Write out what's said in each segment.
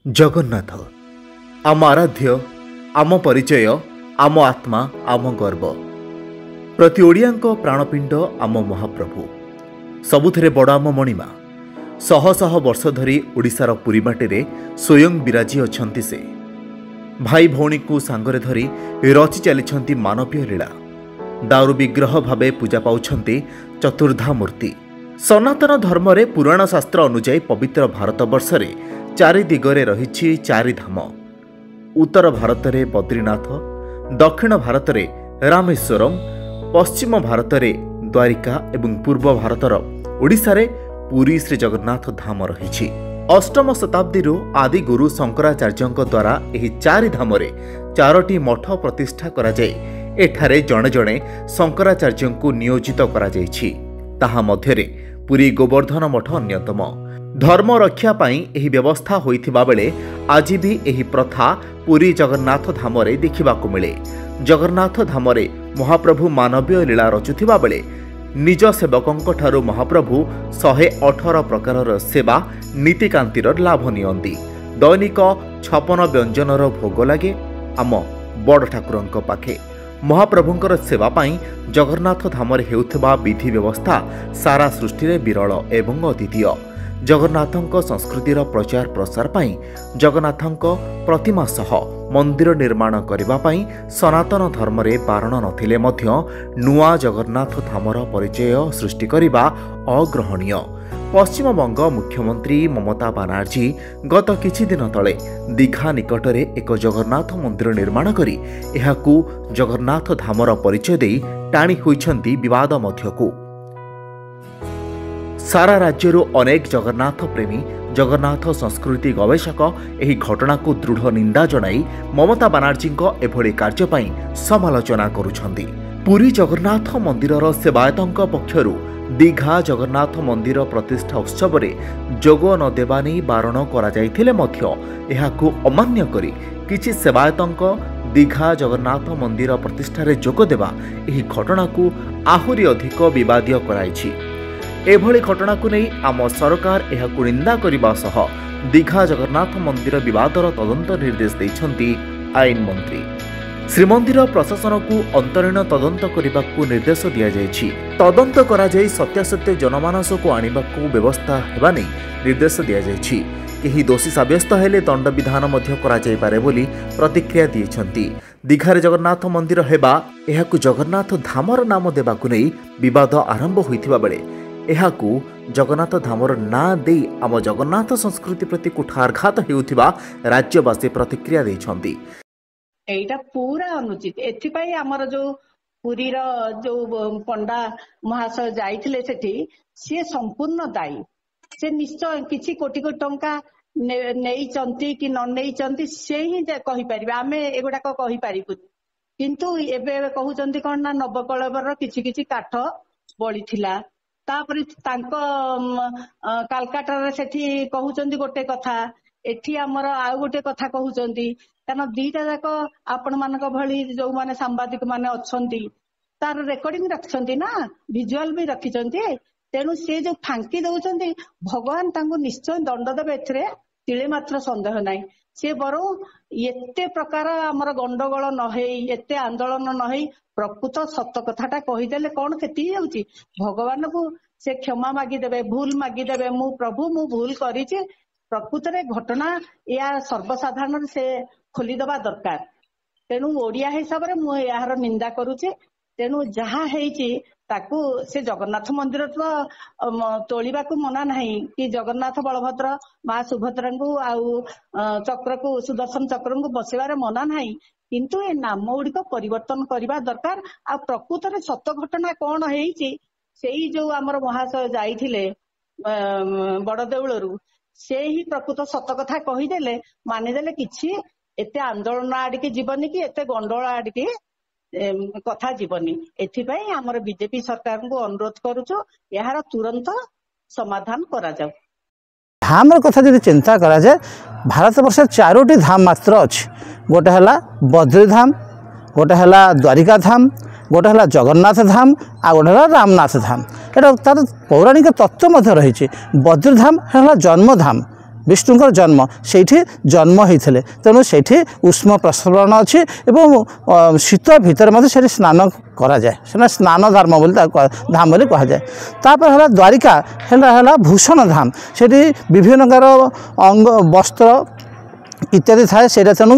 जगन्नाथ आम आराध्य आम परिचय आम आत्मा आम गर्व प्रति ओडियांक प्राणपिंड आम महाप्रभु सबुथिरे बड़ आम मणिमा शह शह वर्ष धरी ओडिशार पुरीमाटी रे स्वयं विराजी अछंती से भाई भौणी को सांगरे धरी रचि चली मानवीय लीला दारू विग्रह भावे पूजा पाउछंती चतुर्धा मूर्ति। सनातन धर्म रे पुराण शास्त्र अनुଯାयी पवित्र भारतवर्ष रे चारि दिगरे रहिछि चारि धाम। उत्तर भारत रे बद्रीनाथ, दक्षिण भारत रे रामेश्वरम, पश्चिम भारत रे द्वारिका एवं पूर्व भारतर ओडिशा रे पुरी श्री जगन्नाथ धाम रहिछि। अष्टम शताब्दी आदि गुरु शंकराचार्यଙ୍କ द्वारा एही चारि धाम रे चारोटी मठ प्रतिष्ठा करा जाय एठारे जणे जणे शंकराचार्यଙ୍କୁ नियोजित करा जायछि। ताहा मध्यरे पुरी गोवर्धन मठ अन्यतम। धर्म रक्षा पाई एही व्यवस्था होइथिबा बेले आज भी एही प्रथा पुरी जगन्नाथ धाम रे देखिबाकू मिले। जगन्नाथ धाम रे महाप्रभु मानवीय लीला रचुथिबा बेले निज सेवकंक ठारू महाप्रभु 118 प्रकारर सेवा नीतिकांतिर लाभ नियंती। दैनिक 56 व्यंजनर भोग लागे आम बड़ ठाकुरंक पाखे। महाप्रभुंकर सेवा पाई जगन्नाथ धाम रे हेउथिबा विधि व्यवस्था सारा सृष्टि रे विरल एवं अद्वितीय। जगन्नाथंक संस्कृतिर प्रचार प्रसार पाई जगन्नाथंक प्रतिमा सह मंदिर निर्माण करिबा पाई सनातन धर्म रे बारण नथिले मध्य नुआ जगन्नाथ धामर परिचय सृष्टि करिबा अग्रहणीय। पश्चिम बंग मुख्यमंत्री ममता बनर्जी गत किछि दिन तले दीघा निकटरे एक जगन्नाथ मंदिर निर्माण करी एहाकू जगन्नाथ धामर परिचय देई टाणी होइछंती विवाद मध्यकू। सारा राज्यरू अनेक जगन्नाथ प्रेमी जगन्नाथ संस्कृति गवेषक एही घटना को दृढ़ निंदा जणाई ममता बनर्जी एभली कार्य पाई समालोचना करुछंती। पुरी जगन्नाथ मंदिरर सेवायतंक पक्षरु दीघा जगन्नाथ मंदिर प्रतिष्ठा उत्सव रे जोग न देबा नै बारण करा जायथिले मध्य एहाकू अमान्य करी किछि सेवायतंक दीघा जगन्नाथ मंदिर प्रतिष्ठा रे जोग देबा एही घटना को आहुरी अधिक विवादीय कराइछि। एभली घटना को नहीं आम सरकार एहाकू निंदा करबा सह दीघा जगन्नाथ मंदिर विवादर तदंत निर्देश दैछंती आईन मंत्री। श्रीमंदिर प्रशासन को अंतरीण तदंत करने निर्देश दिया जायछि। तदंत करा जाय सत्यासत्य जनमानस को आनिबाकू व्यवस्था हेबा नै निर्देश दिया जायछि। केही दोषी साब्यस्त हेले दंड विधान मध्य करा जाय पारे बोली प्रतिक्रिया दिएछंती। दीघारे जगन्नाथ मंदिर हेबा एहाकू जगन्नाथ धामर नाम देबाकू नै विवाद आरंभ होइथिबा बेले एहाकू जगन्नाथ धामर ना दे आम जगन्नाथ संस्कृति प्रति कुठारघात हेउथिबा राज्यवासी प्रतिक्रिया दैछंती। एटा पूरा अनुचित। एथिपाई हमर जो पुरीर जो पंडा महाशय जाइथिले सेठी से संपूर्ण दायी। से निश्चय किछि कोटी कोटी टंका नेई चंती कि न नेई चंती से ही कहि परिबे। आमे एगुडा कहि परिबु किंतु एबे कहउचंती कोन ना नवकळबर किछि किछि काठ बळिथिला। तापरे तांको कालकाटा सेठी कहउचंती गोटे कथा एठी हमर आउ गोटे कथा कहउचंती। कारण दीटा जाक आपण मानक भली जो माने सांबादिक माने अछंती तार रेकर्डिंग रखछंती ना विजुअल भी रखिछंती। तेनु से जो फांकी दउचंती भगवान तांको निश्चय दंड देबे एथरे तिळे मात्र संदेह नाही। से बरो एते प्रकार हमर गंडगोल न हेई एते आंदोलन न हेई प्रकृत सत्य कथाटा कहिदेले कोन क्षति होउची। भगवान को से क्षमा मागी देबे भूल मागी देबे मु प्रभु मु भूल करिछि। प्रकृत रे घटना या सर्वसाधारण से खोली दबा दरकार। तेणु ओडिया हिसाब रे मु यार निंदा करूचे। तेणु जहा हेइची ताकू से जगन्नाथ मंदिर तो तोलिबा को मना नहीं कि जगन्नाथ बलभद्र मां सुभद्रा को आउ चक्र को सुदर्शन चक्र को बसेबार मना नहीं किंतु ए नाम गुड़िक परिवर्तन करबा दरकार। आ प्रकृत रे सत्य घटना कोन हेइची सेही जो हमर महाशय जाइथिले बड़ देउळरू से ही प्रकृत सत्य कथा कहिदेले मानिदेले किछि एते आंदोलन आडिके जीवनी कि एते गंडोल आडिके कथा जीवनी। एथिपाई हमर बीजेपी सरकार को अनुरोध करूछु यार तुरंत समाधान करा जाऊ। धाम कथा जदि चिंता करा जाए भारत वर्ष चारोटी धाम मात्र अछि। गोटे हला बद्री धाम, गोटे हला द्वारिका धाम, गोटे हला जगन्नाथ धाम आ गोटे हला रामनाथ धाम। एटा तार पौराणिक तत्व मध्य रही। बद्री धाम हला जन्म धाम विष्णुकर जन्म से जन्म होते तेणु से उष्म प्रस्रवण अच्छी और शीत भितर से स्नान करा जाए से स्नान धर्म धाम बोली कह जाए। तापर है द्वारिका है भूषण धाम से विभिन्न प्रकार अंग वस्त्र इत्यादि थाए से तेणु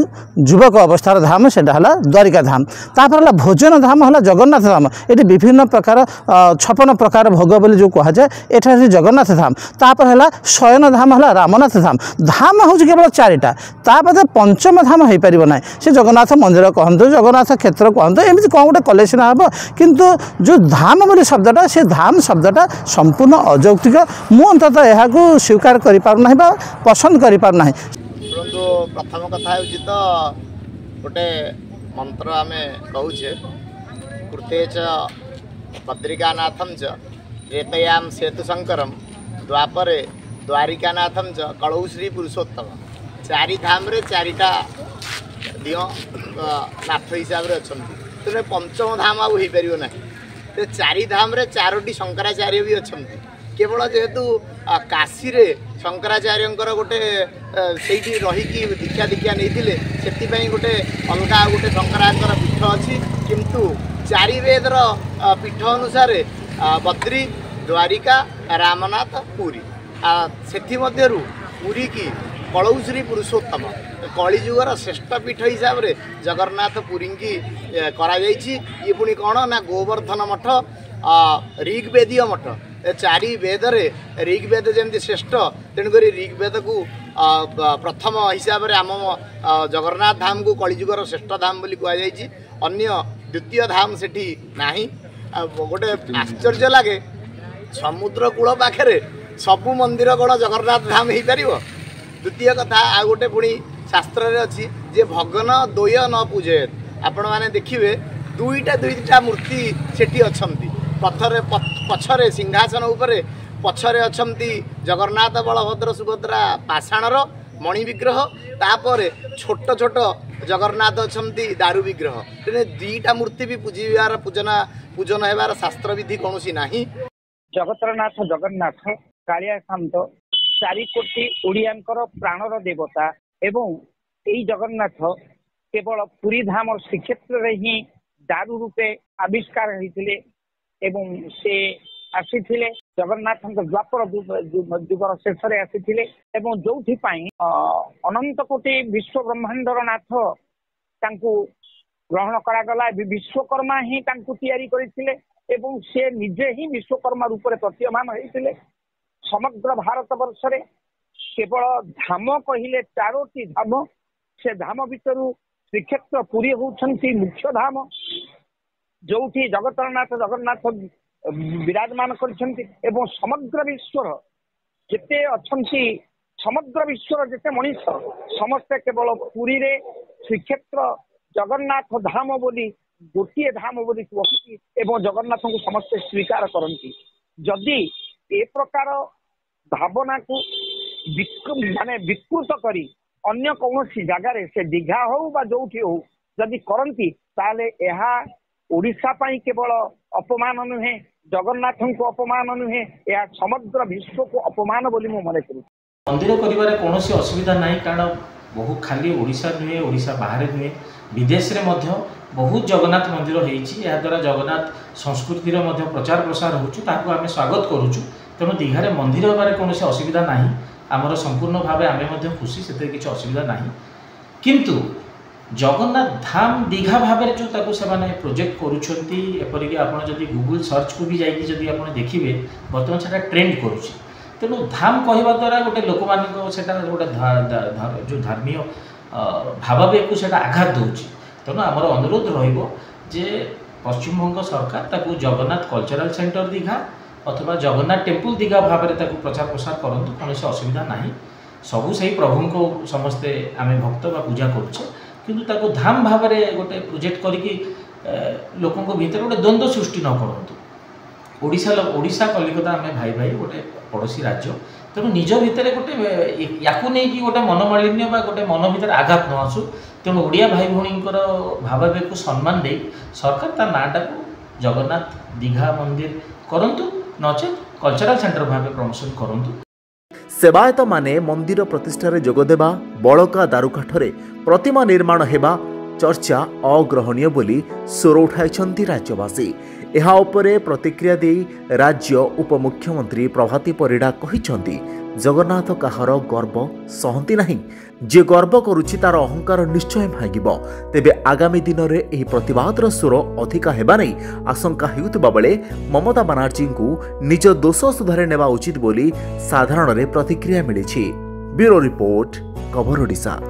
युवक अवस्थार धाम से द्वारिका धाम। तापर है भोजन धाम है जगन्नाथ धाम ये विभिन्न प्रकार 56 प्रकार भोग बोली जो कह जाए एठार जगन्नाथ धाम। तापर है शयन धाम है रामनाथ धाम। धाम हूँ केवल 4टा तापर पंचम धाम हो पार ना से जगन्नाथ मंदिर कहतु जगन्नाथ क्षेत्र कहतु एमती कौन गोटे कलेक्शन हे किंतु जो धाम बोली शब्दटा से धाम शब्दटा संपूर्ण अजौक्तिक मु अंततः यहाँ स्वीकार करना पसंद करना। प्रथम कथा हूँ तो गोटे मंत्र आम कहे कृते च बद्रिकानाथम च रेतयाम सेतु शंकरम द्वापरे द्वारिकानाथम च कलौ श्री पुरुषोत्तम। 4 धाम रे 4टा दियो नाथ हिसाब से अच्छा तेरे पंचम धाम आउ हो पार ना 4 धाम रे 4टी शंकराचार्य भी अच्छा केवल जेहेतु काशी रे शंकराचार्य गोटे से रहीकि दीक्षा नहीं से गोटे अलग गोटे शंकराचार्य पीठ अच्छी किंतु 4 वेदर पीठ अनुसार बद्री द्वारिका रामनाथ पुरी से पुरी की कलौ श्री पुरुषोत्तम कलिजुगर श्रेष्ठ पीठ हिसाब से जगन्नाथ पुरी की ये पुणी कौन ना गोवर्धन मठ ऋग्वेदीय मठ 4 वेदरे ऋग्वेद जमी श्रेष्ठ तेणुक ऋग्वेद को प्रथम हिसाब से आम जगन्नाथ धाम को कलिजुगर श्रेष्ठ धाम बोली कहुई। अन्य द्वितीय धाम से ना गोटे आश्चर्य लगे समुद्र कूल पाखे सबू मंदिर कौन जगन्नाथ धाम हो पार। द्वितीय कथा आ गोटे पुणी शास्त्र अच्छी जे भगन द्वय न पूजेत आपण मैंने देखिए 2टा मूर्ति सेठी अच्छी पछरे सिंहासन उपरे पछरे अच्छी जगन्नाथ बलभद्र सुभद्रा पाषाणर मणि विग्रह तापर छोट छोट जगन्नाथ अच्छी दारु विग्रह तेने 2टा मूर्ति भी पूजिबार पूजन हेबार शास्त्र विधि कौन ना। जगतरनाथ जगन्नाथ कालिया शांत 4 कोटी ओडियांकर प्राणर देवता एवं यही जगन्नाथ केवल पुरी धाम श्रीक्षेत्र में ही दारु रूपे आविष्कार होते एवं से आसीथिले जगन्नाथ द्वापर जुगर शेष आसीथिले एवं जो अनंत कोटि विश्व ब्रह्मांडर नाथ तांकु ग्रहण करागला विश्वकर्मा ही तांकु तैयारी करथिले एवं से निजे ही विश्वकर्मा रूप में प्रतीयमान होते समग्र भारत वर्ष रे केवल धाम कहले 4टी धाम से धाम भितर श्रीक्षेत्र पुरी होउछंती मुख्य धाम जो जगतरनाथ जगन्नाथ विराजमान करछंती एवं समग्र विश्वर जिते अच्छी समग्र विश्वर जिते मनीष समस्ते केवल पुरी रे श्रीक्षेत्र जगन्नाथ धाम बोली गोटे धाम बोली कहती एवं जगन्नाथ को समस्ते स्वीकार करती। जदि ए प्रकार भावना को माने विकृत करी अन्य कौन जगार से दीघा हो बा जोठी हो जदि करती ताले यह ओडिशा पाई केवल अपमान नुहे जगन्नाथ को अपमान नुहे यह समग्र विश्व को अपमान बोली मु मन करू। मंदिर करिवारे कोनोसी असुविधा नाही कारण बहु खाली ओडिशा नुहे ओडिशा बाहर नुहे विदेश रे मध्य बहुत जगन्नाथ मंदिर होईची या द्वारा जगन्नाथ संस्कृति रो मध्य प्रचार प्रसार होउछु ताकू आमे स्वागत करूछु। तेणु दीघारे मंदिर होबारे कोनोसी असुविधा नाही आमर संपूर्ण भाव आम खुशी से किसी असुविधा ना किंतु जगन्नाथ धाम दीघा भाव जो से प्रोजेक्ट करुँचपरिक आप गूगल सर्च को भी जाकि आप देखिए बर्तमान से ट्रेंड करुँच तेणु धाम कहवा द्वारा गोटे लोक मान गोटे जो धार्मिक भावावेग को आघात दूसरी तेणु आमर अनुरोध रे पश्चिमबंग सरकार ताकू जगन्नाथ कल्चरल सेंटर दीघा अथवा जगन्नाथ टेम्पल दीघा भाव में प्रचार प्रसार करूँ कौन असुविधा ना सबू से प्रभु को समस्ते आम भक्त बा पूजा करुचे किंतु ताको धाम भाव में गोटे प्रोजेक्ट करके लोकों भीतर गोटे द्वंद्व सृष्टि न करूँ। ओडिशा कलिकता आम भाई भाई गोटे पड़ोशी राज्य तेणु निज भितर गोटे या नहीं गोटे मनमालिन्य बा गोटे मन भीतर आघात न आसू तेणु ओडिया भाई भौणींकर भावावेग को सम्मान दे सरकार ता नाटा को जगन्नाथ दीघा मंदिर करंतु नचेत कल्चरल सेंटर भाव प्रमोशन करंतु। सेवायत माने मंदिर प्रतिष्ठार जोगदेवा बड़का दारुकाठरे प्रतिमा निर्माण हेबा चर्चा अग्रहणीय बोली स्वर उठाई राज्यवासी। एहा उपरे प्रतिक्रिया दे राज्य उपमुख्यमंत्री प्रभाती परिडा कहिसंती जगन्नाथ काहार गर्व सहंती नहीं, जे गर्व करुछि तार अहंकार निश्चय भांगिब। तेबे आगामी दिन में यह प्रतिवादर स्वर अधिका हेबा नहीं आशंका हेउतबा बेले ममता बनर्जी को निज दोष सुधारे नेबा उचित बोली साधारण प्रतिक्रिया मिली। ब्यूरो रिपोर्ट, खबर ओडिशा।